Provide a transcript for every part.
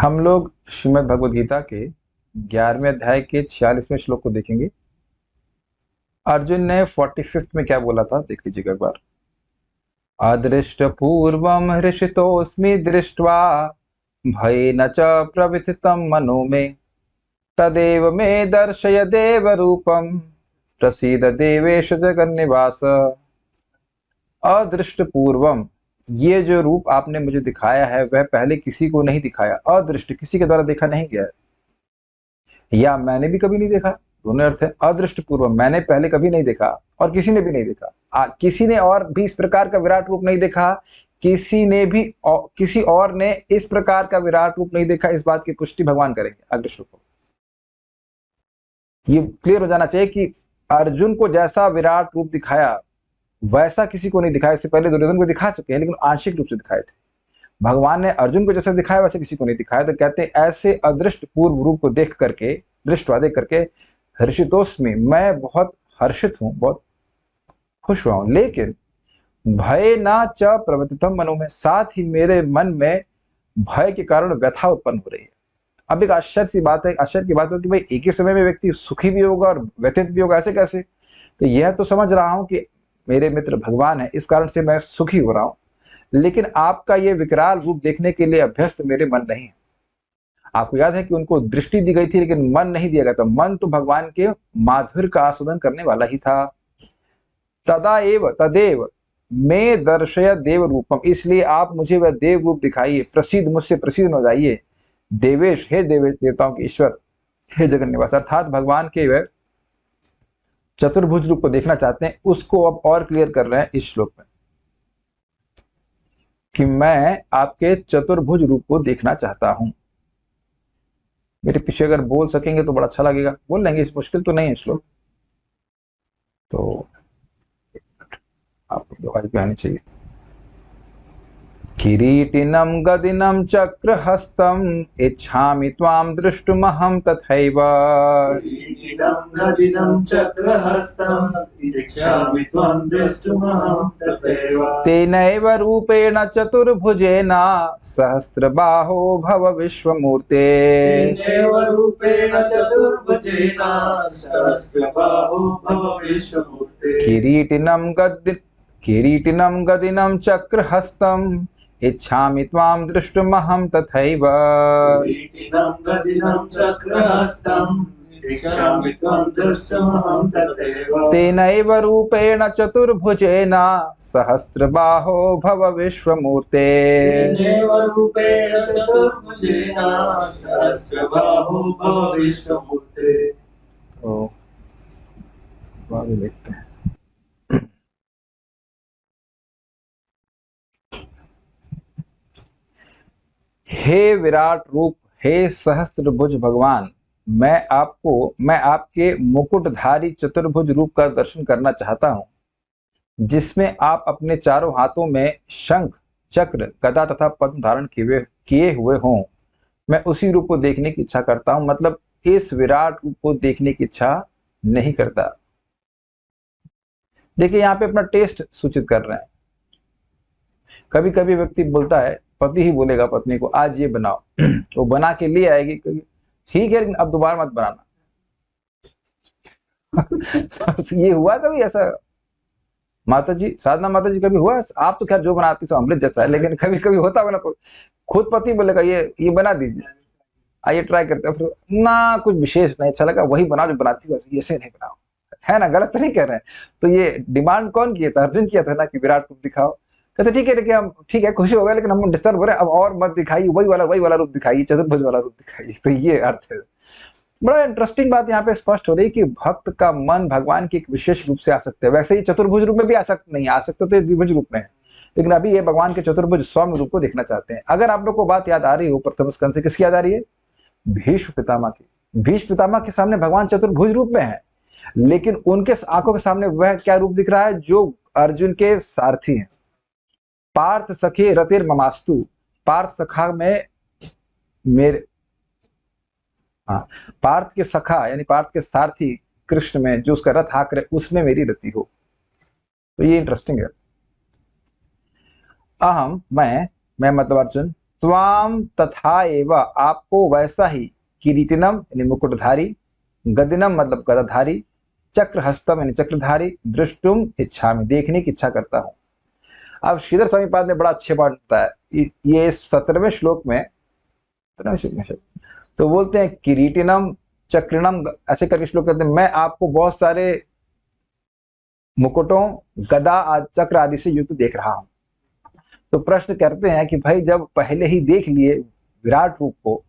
हम लोग श्रीमद् भगवद गीता के 11वें अध्याय के 46वें श्लोक को देखेंगे। अर्जुन ने 45th में क्या बोला था देख लीजिएगा एक बार। अदृष्ट पूर्वम हृषितोऽस्मि दृष्ट्वा भयेन च प्रविथितं मनो मे तदेव मे दर्शय देव रूपम प्रसीद देवेश जगन्निवास। अदृष्ट पूर्वम, ये जो रूप आपने मुझे दिखाया है वह पहले किसी को नहीं दिखाया। अदृष्ट, किसी के द्वारा देखा नहीं गया है, या मैंने भी कभी नहीं देखा, दोनों अर्थ है। अदृष्ट पूर्वम, मैंने पहले कभी नहीं देखा और किसी ने भी नहीं देखा। किसी ने और भी इस प्रकार का विराट रूप नहीं देखा, किसी ने भी किसी और ने इस प्रकार का विराट रूप नहीं देखा। इस बात की पुष्टि भगवान करेंगे अगले श्लोक को। ये क्लियर हो जाना चाहिए कि अर्जुन को जैसा विराट रूप दिखाया वैसा किसी को नहीं दिखाया। इससे पहले दुर्योधन को दिखा चुके हैं लेकिन आंशिक रूप से दिखाए थे। भगवान ने अर्जुन को जैसा दिखाया वैसे किसी को नहीं दिखाया। तो कहते हैं ऐसे अदृष्ट पूर्व रूप को देख करके, दृष्टवा देख करके हर्षितोस्मि, मैं बहुत हर्षित हूं, बहुत खुश हुआ हूं। लेकिन भय ना च प्रवर्तितम मनो में, साथ ही मेरे मन में भय के कारण व्यथा उत्पन्न हो रही है। अब एक आश्चर्य की बात है कि भाई एक ही समय में व्यक्ति सुखी भी होगा और व्यथित भी होगा, ऐसे कैसे? तो यह तो समझ रहा हूं कि मेरे मित्र भगवान है, इस कारण से मैं सुखी हो रहा हूं, लेकिन आपका ये विकराल रूप देखने के लिए अभ्यस्त मेरे मन नहीं है। आपको याद है कि उनको दृष्टि दी गई थी लेकिन मन नहीं दिया गया था। मन तो भगवान के माधुर्य का आस्वादन करने वाला ही था। तदेव मैं दर्शय देव रूपम, इसलिए आप मुझे वह देव रूप दिखाइए। प्रसिद्ध, मुझसे प्रसिद्ध हो जाइए। देवेश, हे देवेश, देवताओं के ईश्वर, हे जगन्निवास, अर्थात भगवान के वह चतुर्भुज रूप को देखना चाहते हैं। उसको अब और क्लियर कर रहे हैं इस श्लोक में कि मैं आपके चतुर्भुज रूप को देखना चाहता हूं। मेरे पीछे अगर बोल सकेंगे तो बड़ा अच्छा लगेगा। बोल लेंगे, इस मुश्किल तो नहीं है श्लोक, तो आपको आवाज भी आनी चाहिए। किरीटिनं गदिनं चक्रहस्तम् इच्छामि त्वां दृष्टुमहं तथैव। किरीटिनं गदिनं चक्रहस्तम् इच्छामि त्वां दृष्टुमहं तथैव। तेनैव रूपेण चतुर्भुजेन सहस्रबाहो भव विश्वमूर्ते। तेनैव रूपेण चतुर्भुजेन सहस्रबाहो भव विश्वमूर्ते। किरीटिनं गदिनं चक्रहस्तम् इच्छामि त्वां दृष्टुमहं तथैव। किरीटिनं गदिनं चक्रहस्तम् इच्छामि त्वां दृष्टुमहं तथैव। तेनैव रूपेण चतुर्भुजेन सहस्रबाहो भव विश्वमूर्ते। तेनैव रूपेण चतुर्भुजेन सहस्रबाहो भव विश्वमूर्ते। तो आगे देखते हैं। हे विराट रूप, हे सहस्त्रभुज भगवान, मैं आपके मुकुटधारी चतुर्भुज रूप का दर्शन करना चाहता हूं, जिसमें आप अपने चारों हाथों में शंख, चक्र, गदा तथा पद्म धारण किए हुए हों। मैं उसी रूप को देखने की इच्छा करता हूं, मतलब इस विराट रूप को देखने की इच्छा नहीं करता। देखिए यहां पे अपना टेस्ट सूचित कर रहे हैं। कभी कभी व्यक्ति बोलता है, पति ही बोलेगा पत्नी को आज ये बनाओ, वो बना के लिए आएगी, ठीक है लेकिन अब दोबारा मत बनाना। ये हुआ कभी ऐसा? माता जी, साधना माता जी, कभी हुआ? आप तो खैर जो बनाती सो अमृत जैसा है, लेकिन कभी कभी होता होगा ना, खुद पति बोलेगा ये बना दीजिए, आइए ट्राई करते हैं, फिर ना कुछ विशेष नहीं अच्छा लगा, वही बनाओ जो बनाती हो, ऐसे नहीं बनाओ, है ना? गलत तो नहीं कह रहे हैं। तो ये डिमांड कौन किया था? अर्जुन किया था ना कि विराट रूप दिखाओ। कहते ठीक है, लेकिन हम ठीक है, खुशी हो गए, लेकिन हम डिस्टर्ब हो रहे हैं, अब और मत दिखाइए, वही वाला रूप दिखाइए, चतुर्भुज वाला रूप दिखाइए। तो ये अर्थ है। बड़ा इंटरेस्टिंग बात यहाँ पे स्पष्ट हो रही है कि भक्त का मन भगवान के एक विशेष रूप से आसक्त है। वैसे ही चतुर्भुज रूप में भी आसक्त नहीं, आसक्त तो द्विभुज रूप में है, लेकिन अभी ये भगवान के चतुर्भुज सौम्य रूप को देखना चाहते हैं। अगर आप लोग को बात याद आ रही हो, प्रथम स्कंद से किसकी याद आ रही है? भीष्म पितामह की। भीष्म पितामह के सामने भगवान चतुर्भुज रूप में है, लेकिन उनके आंखों के सामने वह क्या रूप दिख रहा है? जो अर्जुन के सारथी हैं। पार्थ सखे रतिर ममास्तु, पार्थ सखा में मेरे, हाँ, पार्थ के सखा यानी पार्थ के सारथी कृष्ण में जो उसका रथ हाँक रहे, उसमें मेरी रति हो। तो ये इंटरेस्टिंग है। अहम, मैं मतलब अर्जुन, त्वाम तथा एव आपको वैसा ही किरीटिनम यानी मुकुटधारी, गदिनम मतलब गदाधारी, चक्रहस्तम यानी चक्रधारी, दृष्टुम इच्छा में देखने की इच्छा करता हूं। अब श्रीधर स्वामी पाद ने बड़ा अच्छे बात बताया, ये 17वें श्लोक में तो बोलते हैं किरीटिनम चक्रिणम ऐसे करके श्लोक कहते हैं, मैं आपको बहुत सारे मुकुटों गदा चक्र आदि से युक्त देख रहा हूं। तो प्रश्न करते हैं कि भाई जब पहले ही देख लिए विराट रूप को,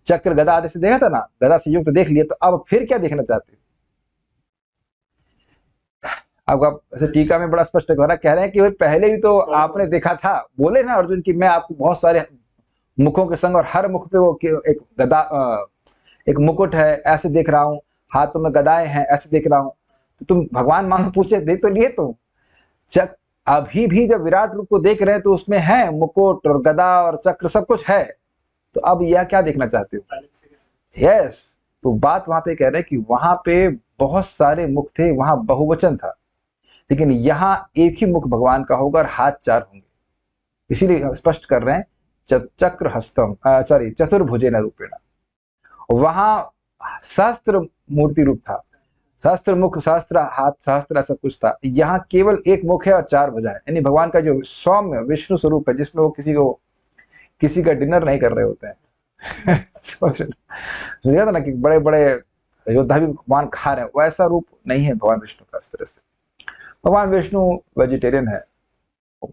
चक्र गदा आदि से देखा था ना, गदा से युक्त देख लिए, तो अब फिर क्या देखना चाहते हो? अब आप ऐसे टीका में बड़ा स्पष्ट कह रहे हैं कि भाई पहले भी तो आपने देखा था, बोले ना अर्जुन की मैं आपको बहुत सारे मुखों के संग और हर मुख पे वो एक गदा एक मुकुट है ऐसे देख रहा हूं, हाथों में गदाएं हैं ऐसे देख रहा हूं। तो तुम भगवान मानो पूछे दे तो लिए तुम अभी भी जब विराट रूप को देख रहे हैं तो उसमें है मुकुट और गदा और चक्र सब कुछ है, तो अब यह क्या देखना चाहते हो? यस, तो बात वहां पे कह रहे हैं कि वहां पे बहुत सारे मुख थे, वहां बहुवचन था, लेकिन यहां एक ही मुख भगवान का होगा और हाथ 4 होंगे, इसीलिए स्पष्ट कर रहे हैं चक्र हस्तम सॉरी चतुर्भुजेन रूपेण। वहां सहस्त्र मूर्ति रूप था, सहस्त्र मुख, सहस्त्र हाथ, सहस्त्र सब कुछ था। यहाँ केवल एक मुख है और 4 भुजाएं, यानी भगवान का जो सौम्य विष्णु स्वरूप है जिसमें वो किसी का डिनर नहीं कर रहे होते हैं समझ रहे था ना कि बड़े बड़े योद्धा भी भगवान खा रहे हैं, वैसा रूप नहीं है भगवान विष्णु का। इस तरह से भगवान विष्णु वेजिटेरियन है,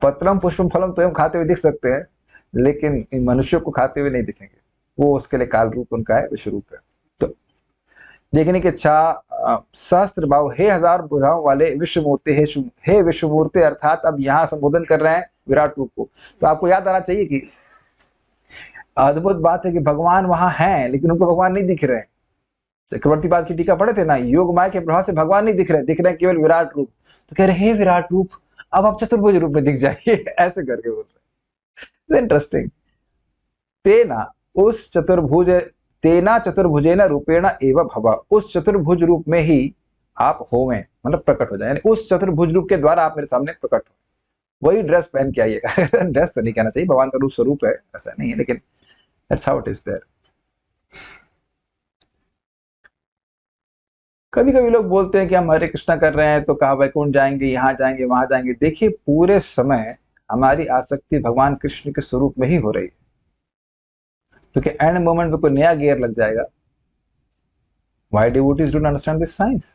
पत्रम पुष्पम फलम तो हम खाते हुए दिख सकते हैं, लेकिन इन मनुष्यों को खाते हुए नहीं दिखेंगे, वो उसके लिए काल रूप उनका है, विश्व रूप है। तो देखने की इच्छा सहस्त्र भाव, हे 1000 भुजाओं वाले विश्व मूर्ति, हे विश्व मूर्ति, अर्थात अब यहाँ संबोधन कर रहे हैं विराट रूप को। तो आपको याद आना चाहिए कि अद्भुत बात है कि भगवान वहां हैं लेकिन उनको भगवान नहीं दिख रहे हैं। चक्रवर्ती पाद की टीका पढ़े थे ना, योग माया के प्रभाव से भगवान नहीं दिख रहे हैं केवल विराट रूप। तो कह रहे हे विराट रूप अब आप चतुर्भुज रूप में दिख जाइए ऐसे करके बोल रहे। इंटरेस्टिंग। तेना चतुर्भुजेन रूपेण एव भव, उस चतुर्भुज रूप में ही आप होवें, मतलब प्रकट हो जाए, यानी उस चतुर्भुज रूप के द्वारा आप मेरे सामने प्रकट हो। वही ड्रेस पहन के आइएगा ड्रेस तो नहीं कहना चाहिए, भगवान का रूप स्वरूप है ऐसा नहीं है, लेकिन that's how it is there. कभी कभी लोग बोलते हैं कि हम हरे कृष्णा कर रहे हैं तो कहाँ वैकुंठ जाएंगे, यहाँ जाएंगे, वहां जाएंगे। देखिए पूरे समय हमारी आसक्ति भगवान कृष्ण के स्वरूप में ही हो रही है, तो कि एंड मोमेंट पे कोई नया गियर लग जाएगा। Why devotees don't understand this science?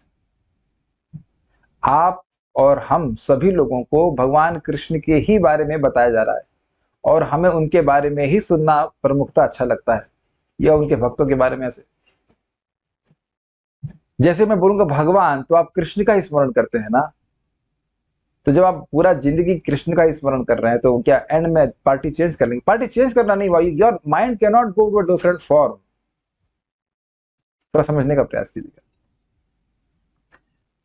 आप और हम सभी लोगों को भगवान कृष्ण के ही बारे में बताया जा रहा है और हमें उनके बारे में ही सुनना प्रमुखता अच्छा लगता है, या उनके भक्तों के बारे में। ऐसे जैसे मैं बोलूंगा भगवान तो आप कृष्ण का ही स्मरण करते हैं ना, तो जब आप पूरा जिंदगी कृष्ण का ही स्मरण कर रहे हैं तो क्या एंड में पार्टी चेंज कर लेंगे? पार्टी चेंज करना नहीं, your mind can not go to a different form. थोड़ा समझने का प्रयास कीजिएगा।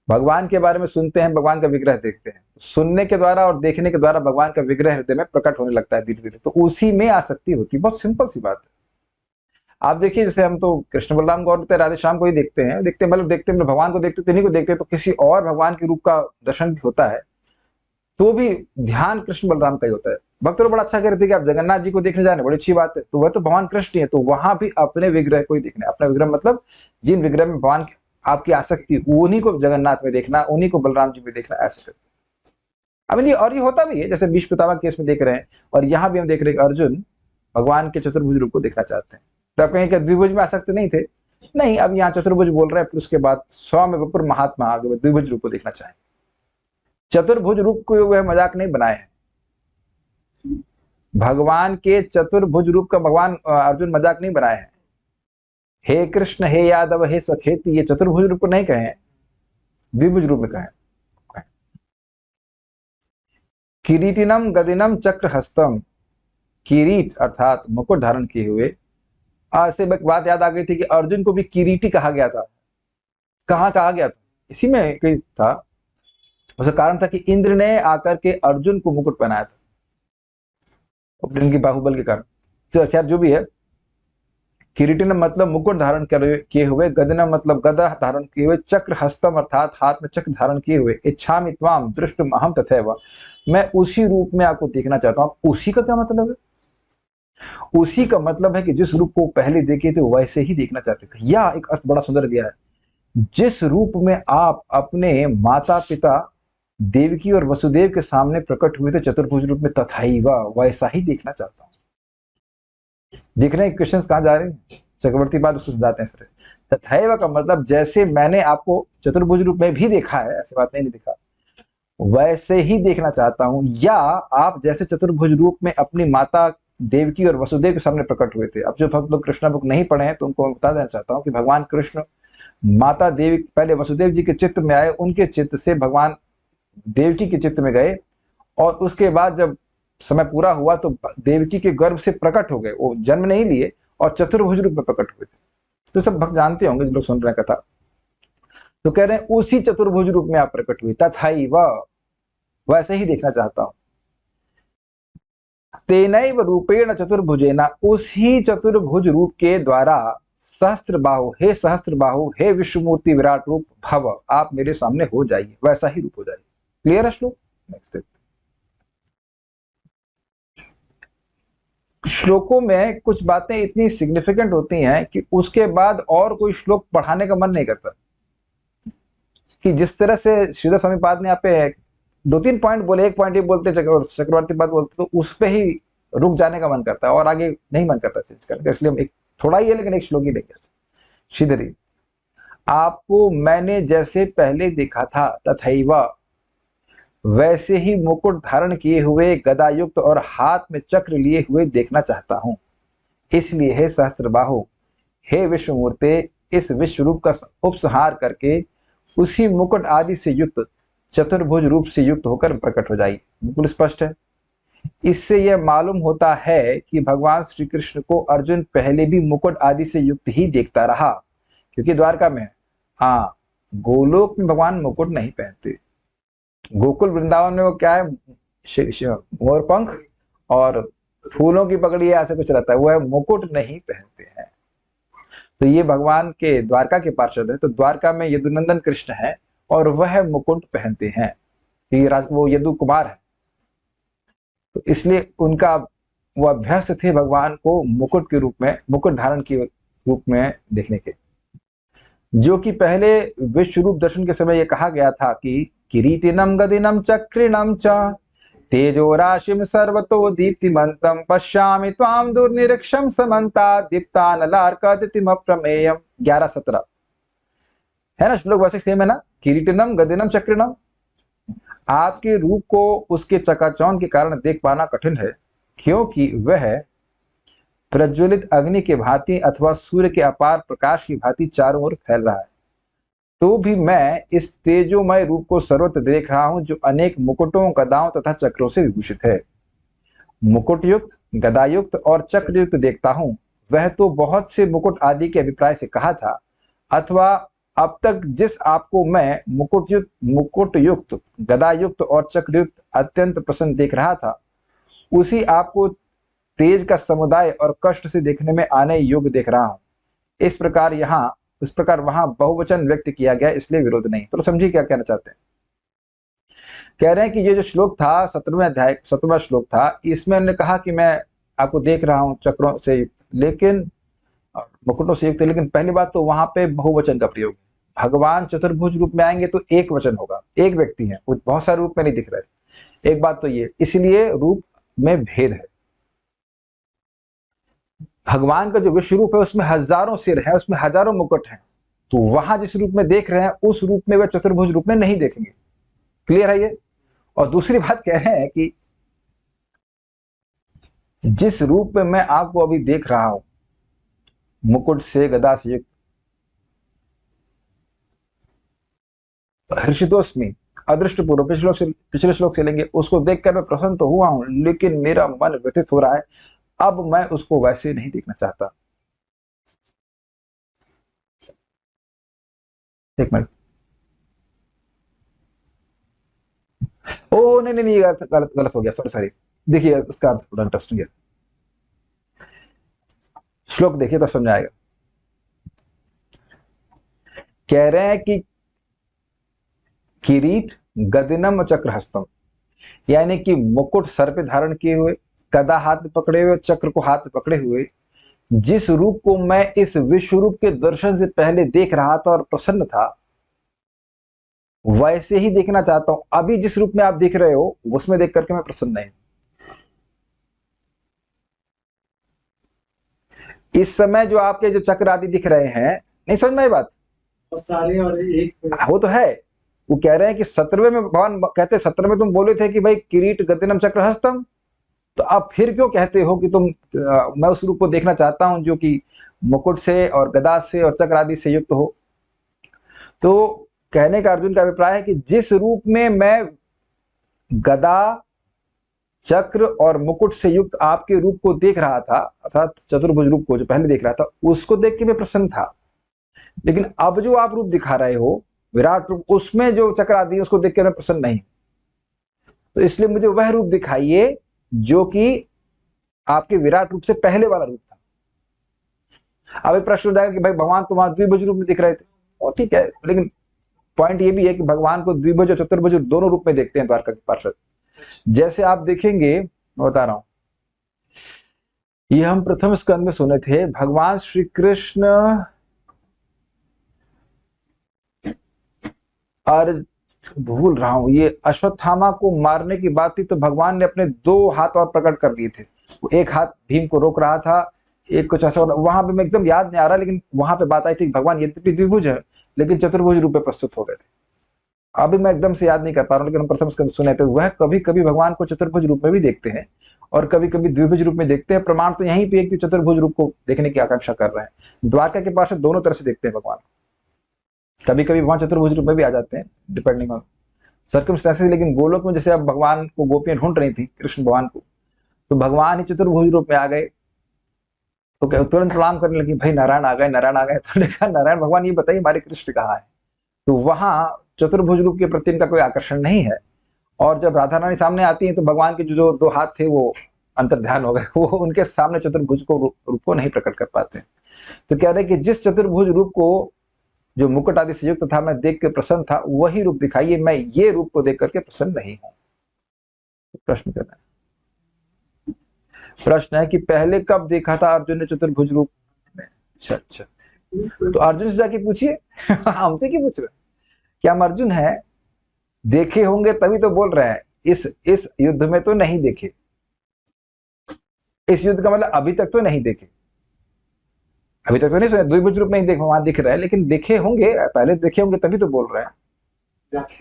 भगवान के बारे में सुनते हैं, भगवान का विग्रह देखते हैं, सुनने के द्वारा और देखने के द्वारा भगवान का विग्रह हृदय में प्रकट होने लगता है धीरे धीरे, तो उसी में आसक्ति होती है। बहुत सिंपल सी बात है। आप देखिए जैसे हम तो कृष्ण बलराम गौर राधे श्याम को ही देखते हैं, मतलब भगवान को देखते तो नहीं को देखते, तो किसी और भगवान के रूप का दर्शन भी होता है तो भी ध्यान कृष्ण बलराम का ही होता है। भक्त लोग बड़ा अच्छा कह रहे थे कि आप जगन्नाथ जी को देखने जा रहे हैं, बड़ी अच्छी बात है, तो वह तो भगवान कृष्ण है, तो वहां भी अपने विग्रह को ही देखना है। अपना विग्रह मतलब जिन विग्रह में भगवान आपकी आसक्ति, उन्हीं को जगन्नाथ में देखना, उन्हीं को बलराम जी में देखना, ऐसे करते। अब ये होता भी है, जैसे भीष्म पितामह केस में देख रहे हैं, और यहाँ भी हम देख रहे हैं अर्जुन भगवान के चतुर्भुज रूप को देखना चाहते हैं। तो आप कहेंगे द्विभुज में आसक्त नहीं थे? नहीं, अब यहाँ चतुर्भुज बोल रहे हैं, फिर उसके बाद स्वामी विपुर महात्मा आगे द्विभुज रूप को देखना चाहें। चतुर्भुज रूप को वह मजाक नहीं बनाए हैं, भगवान के चतुर्भुज रूप का भगवान अर्जुन मजाक नहीं बनाए हैं। हे कृष्ण, हे यादव, हे सखेती, ये चतुर्भुज रूप को नहीं कहे, द्विभुज रूप में कहे। किरीटिनम गदिनम चक्र हस्तम, किरीट अर्थात मुकुट धारण किए हुए। ऐसे एक बात याद आ गई थी कि अर्जुन को भी किरीटी कहा गया था। कहाँ कहा गया था? इसी में कहीं था। उसका कारण था कि इंद्र ने आकर के अर्जुन को मुकुट पहनाया था उनकी बाहुबल के कारण। तो खैर जो भी है, किरीटिनम मतलब मुकुट धारण किए हुए, गदिनम मतलब गदा धारण किए हुए, चक्र हस्तम अर्थात हाथ में चक्र धारण किए हुए। इच्छामि त्वाम दृष्टुम अहम तथैव, मैं उसी रूप में आपको देखना चाहता हूं। उसी का क्या मतलब है? उसी का मतलब है कि जिस रूप को पहले देखे थे वैसे ही देखना चाहते थे। या एक अर्थ बड़ा सुंदर दिया है, जिस रूप में आप अपने माता पिता देवकी और वसुदेव के सामने प्रकट हुए थे चतुर्भुज रूप में, तथैव वैसा ही देखना चाहता हूँ। देख रहे हैं क्वेश्चंस कहाँ जा रहे हैं? चक्रवर्ती बात उसको समझाते हैं सर। तथैव का मतलब जैसे मैंने आपको चतुर्भुज रूप में भी देखा है, ऐसी बात नहीं देखा, वैसे ही देखना चाहता हूं। या आप जैसे चतुर्भुज रूप में अपनी माता देवकी और वसुदेव के सामने प्रकट हुए थे। अब जो भक्त लोग कृष्णा बुक नहीं पढ़े हैं तो उनको बता देना चाहता हूं कि भगवान कृष्ण माता देवी पहले वसुदेव जी के चित्त में आए, उनके चित्त से भगवान देवकी के चित्त में गए, और उसके बाद जब समय पूरा हुआ तो देवकी के गर्भ से प्रकट हो गए, वो जन्म नहीं लिए और चतुर्भुज रूप में प्रकट हुए थे। तो सब भक्त जानते होंगे जो लोग सुन रहे हैं कथा। तो कह रहे हैं उसी चतुर्भुज रूप में आप प्रकट हुए, तथैव वैसे ही देखना चाहता हूं। तेनैव रूपेण चतुर्भुजेन, उसी चतुर्भुज रूप के द्वारा सहस्त्र बाहु हे विश्वमूर्ति विराट रूप भव, आप मेरे सामने हो जाइए, वैसा ही रूप हो जाइए। क्लियर है श्लोक? नेक्स्ट श्लोकों में कुछ बातें इतनी सिग्निफिकेंट होती हैं कि उसके बाद और कोई श्लोक पढ़ाने का मन नहीं करता। कि जिस तरह से श्रीधर स्वामी पाद ने यहाँ पे 2-3 पॉइंट बोले, एक पॉइंट ही बोलते चक्रवर्ती पाद बोलते, तो उस पे ही रुक जाने का मन करता है और आगे नहीं मन करता चेंज करने का। इसलिए हम एक थोड़ा ही है लेकिन एक श्लोक ही लेंगे। श्रीधरी, आपको मैंने जैसे पहले देखा था तथैव वैसे ही मुकुट धारण किए हुए गदायुक्त और हाथ में चक्र लिए हुए देखना चाहता हूं। इसलिए हे सहस्त्रबाहु, हे विश्वमूर्ते, इस विश्व रूप का उपसंहार करके उसी मुकुट आदि से युक्त चतुर्भुज रूप से युक्त होकर प्रकट हो जाइए। बिल्कुल स्पष्ट है। इससे यह मालूम होता है कि भगवान श्री कृष्ण को अर्जुन पहले भी मुकुट आदि से युक्त ही देखता रहा, क्योंकि द्वारका में हाँ, गोलोक में भगवान मुकुट नहीं पहनते। गोकुल वृंदावन में वो क्या है, मोरपंख और फूलों की पगड़ी ऐसे कुछ रहता है, वो है मुकुट नहीं पहनते हैं। तो ये भगवान के द्वारका के पार्षद है, तो द्वारका में यदुनंदन कृष्ण है और वह मुकुट पहनते हैं, वो यदु कुमार है। तो इसलिए उनका वो अभ्यस्त थे भगवान को मुकुट के रूप में, मुकुट धारण के रूप में देखने के, जो कि पहले विश्व रूप दर्शन के समय यह कहा गया था कि किरीटिनम गदिनम चक्रिणम च तेजो राशिम सर्वतो दीप्तिमंतम पश्यामि त्वाम दुर्निरीक्षम समन्ता दीप्तानलार्कदितिम अप्रमेयम। 11-17 है ना श्लोक? वैसे सेम है ना, किरीटिनम गदिनम चक्रिणम। आपके रूप को उसके चकाचौंध के कारण देख पाना कठिन है, क्योंकि वह प्रज्वलित अग्नि के भांति अथवा सूर्य के अपार प्रकाश की भांति चारों ओर फैल रहा है। तो भी मैं इस तेजोमय रूप को सर्वत्र देख रहा हूं, जो अनेक मुकुटों, गदाओं तथा चक्रों से विभूषित है। मुकुटयुक्त, गदायुक्त और चक्रयुक्त देखता हूं। वह तो बहुत से मुकुट आदि के अभिप्राय से कहा था, अथवा अब तक जिस आपको मैं मुकुटयुक्त, गदायुक्त और चक्रयुक्त अत्यंत प्रसन्न देख रहा था, उसी आपको तेज का समुदाय और कष्ट से देखने में आने योग्य देख रहा हूं। इस प्रकार वहां बहुवचन व्यक्त किया गया, इसलिए विरोध नहीं। तो समझिए क्या कहना चाहते हैं। कह रहे हैं कि ये जो श्लोक था 17वें अध्याय 17वां श्लोक था, इसमें उन्होंने कहा कि मैं आपको देख रहा हूं चक्रों से युक्त, लेकिन मुकुटों से युक्त, लेकिन पहली बात तो वहां पे बहुवचन का प्रयोग। भगवान चतुर्भुज रूप में आएंगे तो एक वचन होगा, एक व्यक्ति है, वो बहुत सारे रूप में नहीं दिख रहे। एक बात तो ये, इसलिए रूप में भेद है। भगवान का जो विश्व रूप है उसमें हजारों सिर है, उसमें हजारों मुकुट हैं, तो वहां जिस रूप में देख रहे हैं उस रूप में वह चतुर्भुज रूप में नहीं देखेंगे। क्लियर है ये? और दूसरी बात कह रहे हैं कि जिस रूप में मैं आपको अभी देख रहा हूं, मुकुट से, गदा से युक्त, हर्षितोस्मि अदृष्टपूर्व, पिछले श्लोक से लेंगे, उसको देखकर मैं प्रसन्न तो हुआ हूं, लेकिन मेरा मन व्यथित हो रहा है। अब मैं उसको वैसे नहीं देखना चाहता। एक मिनट, ओ नहीं, गलत हो गया, सॉरी। देखिए उसका अर्थ थोड़ा इंटरेस्टिंग है, श्लोक देखिए तो समझ आएगा। कह रहे हैं कि किरीट गदिनम चक्रहस्तम, यानी कि मुकुट सर पे धारण किए हुए, गदा हाथ में पकड़े हुए, चक्र को हाथ में पकड़े हुए, जिस रूप को मैं इस विश्व रूप के दर्शन से पहले देख रहा था और प्रसन्न था, वैसे ही देखना चाहता हूं। अभी जिस रूप में आप देख रहे हो उसमें देख करके मैं प्रसन्न नहीं। इस समय जो आपके जो चक्र आदि दिख रहे हैं, नहीं समझ में आई बात? सारे और एक वो तो है। वो कह रहे हैं कि 17वें में भगवान कहते हैं, 17वें में तुम बोले थे कि भाई किरीट गदिनम चक्र हस्तम, तो आप फिर क्यों कहते हो कि मैं उस रूप को देखना चाहता हूं जो कि मुकुट से और गदा से और चक्र आदि से युक्त हो। तो कहने का अर्जुन का अभिप्राय है कि जिस रूप में मैं गदा, चक्र और मुकुट से युक्त आपके रूप को देख रहा था, अर्थात चतुर्भुज रूप को जो पहले देख रहा था, उसको देख के मैं प्रसन्न था। लेकिन अब जो आप रूप दिखा रहे हो विराट रूप, उसमें जो चक्र आदि है उसको देख के मैं प्रसन्न नहीं। तो इसलिए मुझे वह रूप दिखाइए जो कि आपके विराट रूप से पहले वाला रूप था। अब एक प्रश्न हो जाएगा कि भाई भगवान तो वहां द्विभुज रूप में दिख रहे थे, और ठीक है, लेकिन पॉइंट ये भी है कि भगवान को द्विभुज और चतुर्भुज दोनों रूप में देखते हैं द्वारका के पार्षद। जैसे आप देखेंगे, मैं बता रहा हूं, ये हम प्रथम स्कंद में सुने थे, भगवान श्री कृष्ण और भूल रहा हूं, ये अश्वत्थामा को मारने की बात थी, तो भगवान ने अपने 2 हाथ और प्रकट कर दिए थे। वो एक हाथ भीम को रोक रहा था, एक कुछ ऐसा, वहां पे मैं एकदम याद नहीं आ रहा, लेकिन वहां पे बात आई थी भगवान यद्यपि द्विभुज है लेकिन चतुर्भुज रूप में प्रस्तुत हो गए थे। अभी मैं एकदम से याद नहीं कर पा रहा हूं, लेकिन हम प्रथम स्कंद सुने थे। वह कभी कभी भगवान को चतुर्भुज रूप में भी देखते हैं और कभी कभी द्विभुज रूप में देखते हैं। प्रमाण तो यहीं पे है कि चतुर्भुज रूप को देखने की आकांक्षा कर रहे हैं। द्वारका के पास दोनों तरह से देखते हैं भगवान, कभी कभी वहां चतुर्भुज रूप में भी आ जाते हैं डिपेंडिंग ऑन सर्कमस्टेंसेस। लेकिन गोलोक में जैसे अब भगवान को गोपियां ढूंढ रही थी, कृष्ण भगवान को, तो भगवान ही चतुर्भुज रूप में आ गए, तो तुरंत प्रणाम करने लगी, भाई नारायण आ गए, नारायण आ गए। तो देखा नारायण भगवान ये बताइए हमारे कृष्ण कहाँ है? तो वहां चतुर्भुज रूप के प्रति इनका कोई आकर्षण नहीं है। और जब राधा रानी सामने आती है तो भगवान के जो 2 हाथ थे वो अंतर्ध्यान हो गए, वो उनके सामने चतुर्भुज को रूप को नहीं प्रकट कर पाते। तो कह रहे कि जिस चतुर्भुज रूप को जो मुकुट आदि से युक्त था मैं देख के प्रसन्न था, वही रूप दिखाइए, मैं ये रूप को देख करके प्रसन्न नहीं हूं। प्रश्न करना है, प्रश्न है कि पहले कब देखा था अर्जुन ने चतुर्भुज रूप में? अच्छा, तो अर्जुन से जाके पूछिए, हमसे क्यों पूछ रहे? क्या हम अर्जुन है? देखे होंगे तभी तो बोल रहे हैं। इस युद्ध में तो नहीं देखे, इस युद्ध का मतलब अभी तक तो नहीं देखे, अभी तक तो नहीं सुने, द्विभुज रूप नहीं देखे, वहां दिख रहा है, लेकिन देखे होंगे, पहले देखे होंगे तभी तो बोल रहे हैं।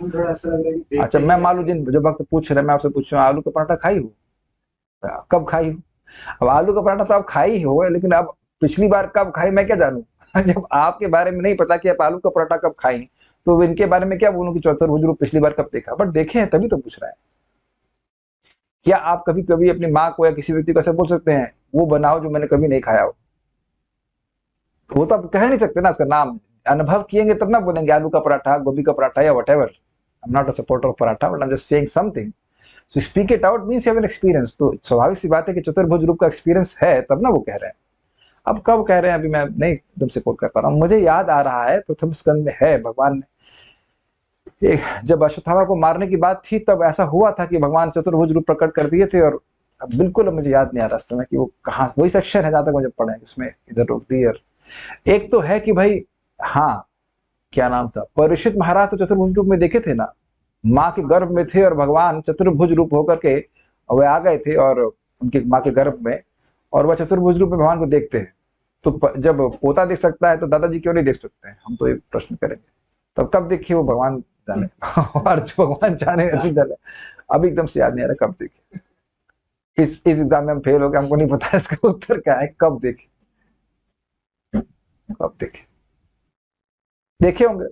थोड़ा सा लग रहा है। अच्छा, मैं मान लो जो भक्त पूछ रहे हैं, मैं आपसे पूछ रहा हूँ, आलू का पराठा खाई हो? कब खाई हो? अब आलू का पराठा तो आप खाई हो, लेकिन अब पिछली बार कब खाई मैं क्या जानूं? जब आपके बारे में नहीं पता कि आप आलू का पराठा कब खाई, तो इनके बारे में क्या बोलूं कि चतुर्भुज रूप पिछली बार कब देखा? बट देखे हैं तभी तो पूछ रहे हैं। क्या आप कभी कभी अपनी माँ को या किसी व्यक्ति को ऐसा बोल सकते हैं वो बनाओ जो मैंने कभी नहीं खाया हो? वो तो आप कह नहीं सकते ना, उसका नाम अनुभव किएंगे तब ना बोलेंगे आलू का पराठा, गोभी का पराठा या what ever. I am not a supporter of paratha, but I am just saying something. So speak it out means you have an experience. तो स्वाभाविक सी बात है कि चतुर्भुज रूप का एक्सपीरियंस है, तब ना वो कह रहे हैं। अब कब कह रहे हैं अभी मैं नहीं एकदम से कोट कर पा रहा हूँ। मुझे याद आ रहा है प्रथम स्कंद में है, भगवान ने जब अश्वत्थामा को मारने की बात थी तब ऐसा हुआ था कि भगवान चतुर्भुज रूप प्रकट कर दिए थे। और अब बिल्कुल मुझे याद नहीं आ रहा इस समय कि वो कहाँ, वही सेक्शन है जहां तक मुझे पढ़े उसमें, इधर रोक दी। और एक तो है कि भाई हाँ, क्या नाम था, परीक्षित महाराज तो चतुर्भुज रूप में देखे थे ना, माँ के गर्भ में थे और भगवान चतुर्भुज रूप होकर के वे आ गए थे और उनकी माँ के गर्भ में, और वह चतुर्भुज रूप में भगवान को देखते हैं। तो जब पोता देख सकता है तो दादाजी क्यों नहीं देख सकते हैं? हम तो एक प्रश्न करेंगे। तब कब देखिए वो भगवान जाने, और जो भगवान जाने अर्जुन जाने। अभी एकदम से याद नहीं आ रहा कब देखे। इस एग्जाम में हम फेल हो गए, हमको नहीं पता इसका उत्तर क्या है, कब देखे, कब देखे, देखे होंगे।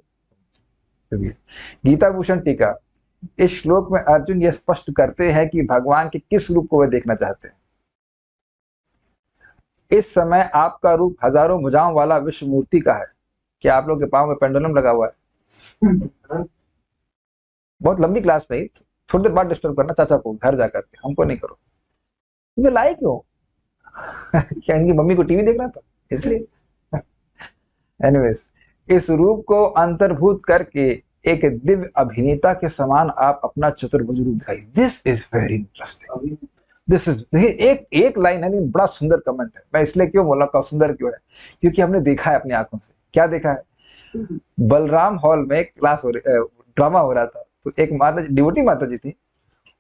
गीता भूषण टीका, इस श्लोक में अर्जुन यह स्पष्ट करते हैं कि भगवान के किस रूप को वे देखना चाहते हैं। इस समय आपका रूप हजारों भुजाओं वाला विश्व मूर्ति का है। क्या आप लोग के पांव में पेंडुलम लगा हुआ है? बहुत लंबी क्लास नहीं, थोड़ी देर बाद डिस्टर्ब करना चाचा को घर जाकर के, हमको नहीं करो। मुझे लाइक क्यों? क्या इनकी मम्मी को टीवी देखना था इसलिए? एनीवेज, इस रूप को अंतर्भूत करके एक दिव्य अभिनेता के समान आप अपना चतुर्भुज रूप दिखाइए। This is very interesting. This is, देखिए एक एक लाइन है लेकिन बड़ा सुंदर कमेंट है। मैं इसलिए क्यों बोला का सुंदर क्यों है, क्योंकि हमने देखा है अपनी आंखों से। क्या देखा है? बलराम हॉल में क्लास हो रही, ड्रामा हो रहा था, तो एक माता जी, डिवोटी माता जी थी,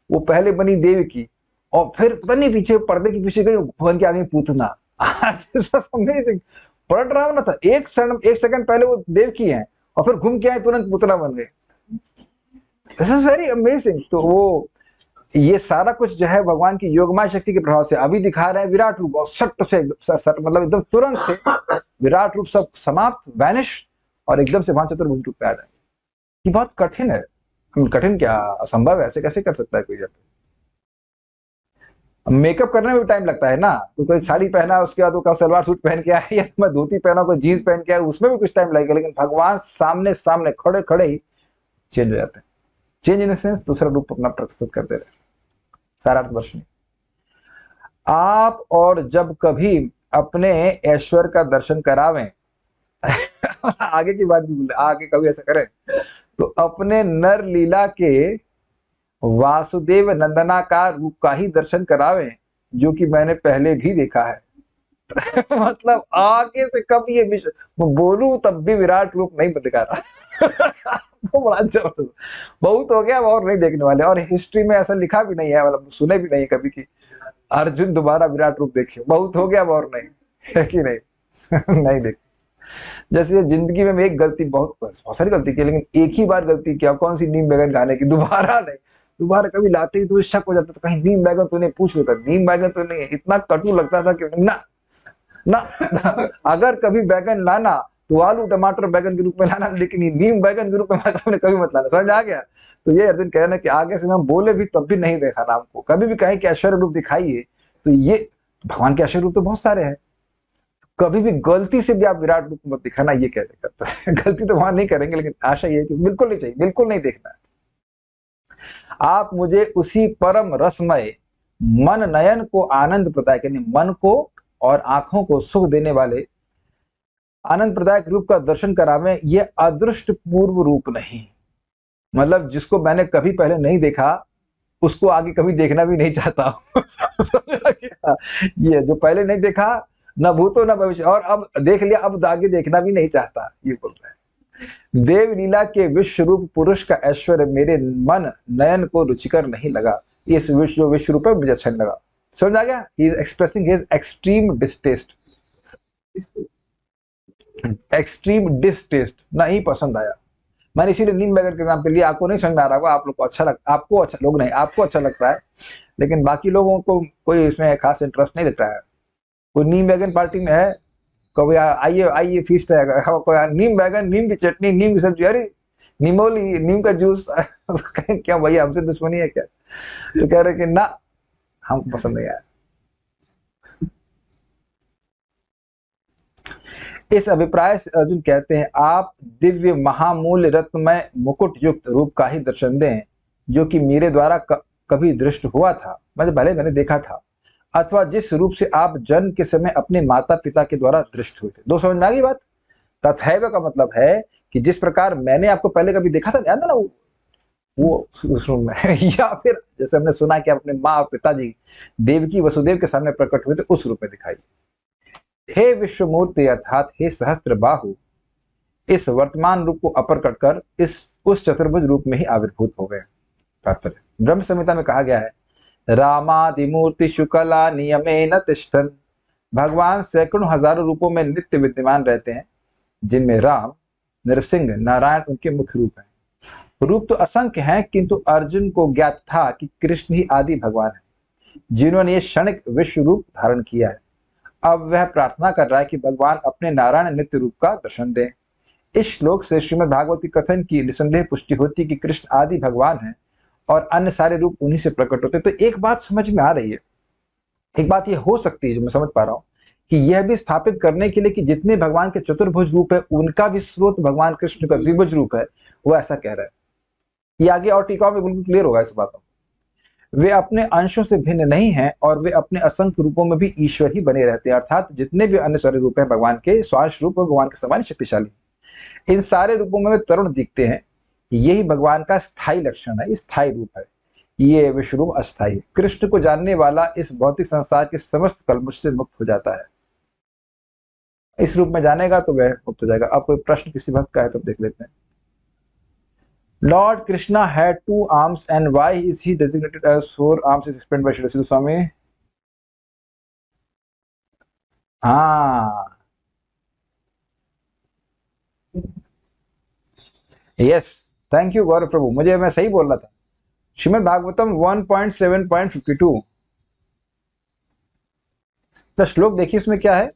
वो पहले बनी देव की, और फिर पता नहीं पीछे पर्दे के पीछे गई भगवान के आगे पूतना। अमेजिंग, बड़ा ड्रामा था। एक सेकंड पहले वो देव की है और फिर घूम के आए तुरंत पुतना बन गए। This is very amazing. तो वो ये सारा कुछ जो है भगवान की योगमाया शक्ति के प्रभाव से अभी दिखा रहे हैं विराट रूप, और सट से सट मतलब एकदम तुरंत से विराट रूप सब समाप्त, वैनिश, और एकदम से वहां चतुर्भुज रूप पे आ जाए। ये बहुत कठिन है। कठिन क्या, असंभव है, ऐसे कैसे कर सकता है कोई? मेकअप करने में भी टाइम लगता है ना, तो कोई साड़ी पहना उसके बाद वो सलवार सूट पहन के आया, या मैं धोती पहना कोई जीन्स पहन के आया, उसमें भी कुछ टाइम लगेगा, लेकिन भगवान सामने सामने खड़े खड़े ही चेंज हो जाते हैं। चेंज इन सेंस दूसरा रूप अपना प्रस्तुत करते रहे। सारा वर्ष में आप और जब कभी अपने ऐश्वर्य का दर्शन करावें आगे की बात भी बोले, आगे कभी ऐसा करें तो अपने नर लीला के वासुदेव नंदनाकार रूप का ही दर्शन करावें, जो कि मैंने पहले भी देखा है। मतलब आगे से कब ये विषय बोलूं तब भी विराट रूप नहीं दिखा रहा। तो बड़ा जबरदस्त, बहुत हो गया, और नहीं देखने वाले। और हिस्ट्री में ऐसा लिखा भी नहीं है, मतलब सुने भी नहीं कभी कि अर्जुन दोबारा विराट रूप देखे। बहुत हो गया, और नहीं है कि नहीं? नहीं देख। जैसे जिंदगी में एक गलती, बहुत सारी गलती की, लेकिन एक ही बार गलती किया, कौन सी? नीम बैगन खाने की। दोबारा नहीं, दोबारा कभी लाते ही तो शक हो जाता था कहीं नीम बैगन तूने पूछ लेता, नीम बैगन तो नहीं है। इतना कटु लगता था कि ना ना, अगर कभी बैगन लाना तो आलू टमाटर बैगन के रूप में लाना, लेकिन ये नीम बैगन के रूप में सामने कभी मत लाना। समझ आ गया? तो ये अर्जुन कह रहे हैं कि आगे से हम बोले भी तब भी नहीं देखा नाम को। कभी भी कहें कि ऐश्वर्य रूप दिखाइए, तो ये भगवान के ऐश्वर्य रूप तो बहुत सारे हैं, कभी भी गलती से भी आप विराट रूप मत दिखाना, ये कह करता है। गलती तो वहां नहीं करेंगे, लेकिन आशा ये है कि बिल्कुल नहीं चाहिए, बिल्कुल नहीं देखना है। आप मुझे उसी परम रसमय मन नयन को आनंद प्रदायक, यानी मन को और आंखों को सुख देने वाले आनंद प्रदायक रूप का दर्शन करावें। ये अदृष्ट पूर्व रूप नहीं, मतलब जिसको मैंने कभी पहले नहीं देखा उसको आगे कभी देखना भी नहीं चाहता। ये जो पहले नहीं देखा, न भूतो न भविष्य, और अब देख लिया, अब आगे देखना भी नहीं चाहता, ये बोल रहे हैं। देव लीला के विश्व रूप पुरुष का ऐश्वर्य मेरे मन नयन को रुचिकर नहीं लगा। इस विश्व रूप में मुझे अच्छा नहीं लगा। समझ आ गया? He is expressing his extreme distaste, extreme distaste, नहीं पसंद आया। मैंने इसीलिए नीम बैगन के एग्जाम्पल लिया। आपको नहीं समझ में आ रहा होगा, आप लोग को अच्छा आपको अच्छा, लोग नहीं, आपको अच्छा लगता है, लेकिन बाकी लोगों को कोई इसमें खास इंटरेस्ट नहीं दिख रहा है। कोई नीम बैगन पार्टी में है, कभी आइए आइए फीस्ट है, नीम बैगन, नीम की चटनी, नीम की सब्जी, अरे नीमोली, नीम का जूस। क्या भैया हमसे दुश्मनी है क्या? तो कह रहे कि ना, हमको पसंद नहीं आया। इस अभिप्राय से अर्जुन कहते हैं, आप दिव्य महामूल्य रत्नमय मुकुट युक्त रूप का ही दर्शन दें, जो कि मेरे द्वारा कभी दृष्ट हुआ था, मतलब पहले मैंने देखा था, अथवा जिस रूप से आप जन्म के समय अपने माता पिता के द्वारा दृष्ट हुए थे। दो समझ में आ गई बात? तथैव का मतलब है कि जिस प्रकार मैंने आपको पहले कभी देखा था, याद है ना, वो उस रूप में, या फिर जैसे हमने सुना कि अपने माँ और पिताजी देवकी वसुदेव के सामने प्रकट हुए थे, उस रूप में दिखाई। हे विश्वमूर्ति अर्थात हे सहस्त्र बाहु, इस वर्तमान रूप को अपर कर उस चतुर्भुज रूप में ही आविर्भूत हो गए। तात्पर्य ब्रह्म संहिता में कहा गया है, रामादिमूर्ति शुक्ला नियमेन तिष्ठन्। भगवान सैकड़ों हजारों रूपों में नित्य विद्यमान रहते हैं, जिनमें राम, नरसिंह, नारायण उनके मुख्य रूप हैं। रूप तो असंख्य हैं, किंतु अर्जुन को ज्ञात था कि कृष्ण ही आदि भगवान है, जिन्होंने ये क्षणिक विश्व रूप धारण किया है। अब वह प्रार्थना कर रहा है कि भगवान अपने नारायण नित्य रूप का दर्शन दें। इस श्लोक से श्रीमद् भागवती कथन की निसंदेह पुष्टि होती कि कृष्ण आदि भगवान हैं और अन्य सारे रूप उन्हीं से प्रकट होते। तो एक बात समझ में आ रही है, एक बात ये हो सकती है जो मैं समझ पा रहा हूँ, कि यह भी स्थापित करने के लिए कि जितने भगवान के चतुर्भुज रूप है उनका भी स्रोत भगवान कृष्ण का द्विभुज रूप है, वो ऐसा कह रहा है। ये आगे और टीकाओं में बिल्कुल क्लियर होगा इस बातों। वे अपने अंशों से भिन्न नहीं हैं और वे अपने असंख्य रूपों में भी ईश्वर ही बने रहते हैं, अर्थात जितने भी अन्य सारे रूप हैं भगवान के स्वांश रूप और भगवान के समान शक्तिशाली। इन सारे रूपों में वे तरुण दिखते हैं, यही भगवान का स्थायी लक्षण है, स्थायी रूप है। ये विश्व रूप अस्थाई। कृष्ण को जानने वाला इस भौतिक संसार के समस्त कलमुश से मुक्त हो जाता है। इस रूप में जानेगा तो वह मुक्त हो जाएगा। अब कोई प्रश्न किसी भक्त का है तो देख लेते हैं। Lord Krishna had 2 arms and why is he designated as 4 arms is explained by Shri Siddhu Swami. हाँ, यस, थैंक यू गौरव प्रभु, मैं सही बोल रहा था। श्रीमद् भागवतम 1.7.52 तो श्लोक देखिए, इसमें क्या है।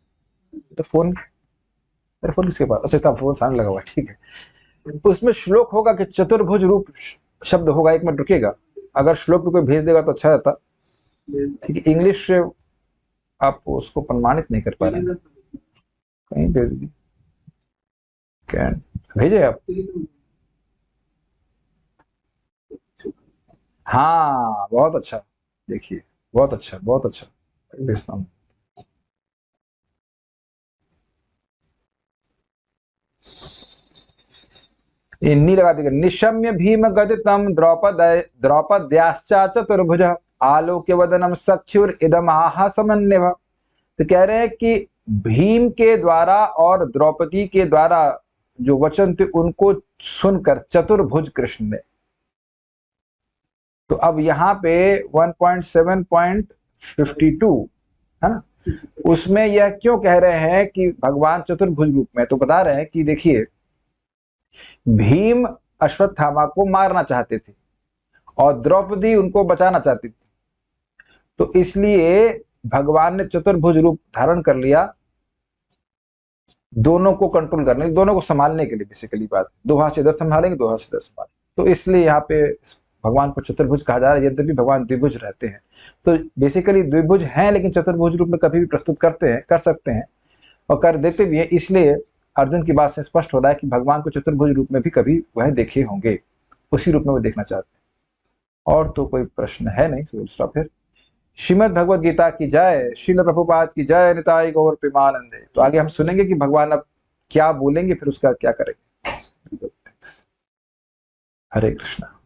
तो फोन, मेरा फोन किसके पास? अच्छा, फोन सामने लगा हुआ है, ठीक है। उसमें श्लोक होगा कि चतुर्भुज रूप शब्द होगा। एक मिनट रुकिएगा, अगर श्लोक पे कोई भेज देगा तो अच्छा रहता। ठीक है, इंग्लिश से आप उसको प्रमाणित नहीं कर पा रहे हैं, कहीं भेज दी, क्या भेजे आप? हाँ, बहुत अच्छा, देखिए, बहुत अच्छा, बहुत अच्छा, भेजता हूँ। इन्हीं लगा देगा। निशम्य भीम गदितम द्रौपद्याश्चा चतुर्भुज आलोक्य वदनम सख्युर इदम आहा समन्वय। तो कह रहे हैं कि भीम के द्वारा और द्रौपदी के द्वारा जो वचन थे उनको सुनकर चतुर्भुज कृष्ण ने। तो अब यहाँ पे 1.7.52 है ना, उसमें यह क्यों कह रहे हैं कि भगवान चतुर्भुज रूप में? तो बता रहे हैं कि देखिए, भीम अश्वत्थामा को मारना चाहते थे और द्रौपदी उनको बचाना चाहती थी, तो इसलिए भगवान ने चतुर्भुज रूप धारण कर लिया, दोनों को कंट्रोल करने, दोनों को संभालने के लिए। बेसिकली बात, 2 हाथ से इधर संभालेंगे, 2 हाथ से इधर संभालेंगे। तो इसलिए यहाँ पे भगवान को चतुर्भुज कहा जा रहा है, यद्यपि भगवान द्विभुज रहते हैं। तो बेसिकली द्विभुज हैं, लेकिन चतुर्भुज रूप में कभी भी प्रस्तुत करते हैं, कर सकते हैं और कर देते भी हैं। इसलिए अर्जुन की बात से स्पष्ट हो रहा है कि भगवान को चतुर्भुज रूप में भी कभी वह देखे होंगे, उसी रूप में वो देखना चाहते हैं। और तो कोई प्रश्न है नहीं, so stop here. Shrimad Bhagavad Gita की जय, श्रील प्रभुपाद की जय, निताई गौर प्रेमानंदे। तो आगे हम सुनेंगे कि भगवान अब क्या बोलेंगे, फिर उसका क्या करेंगे। हरे कृष्णा।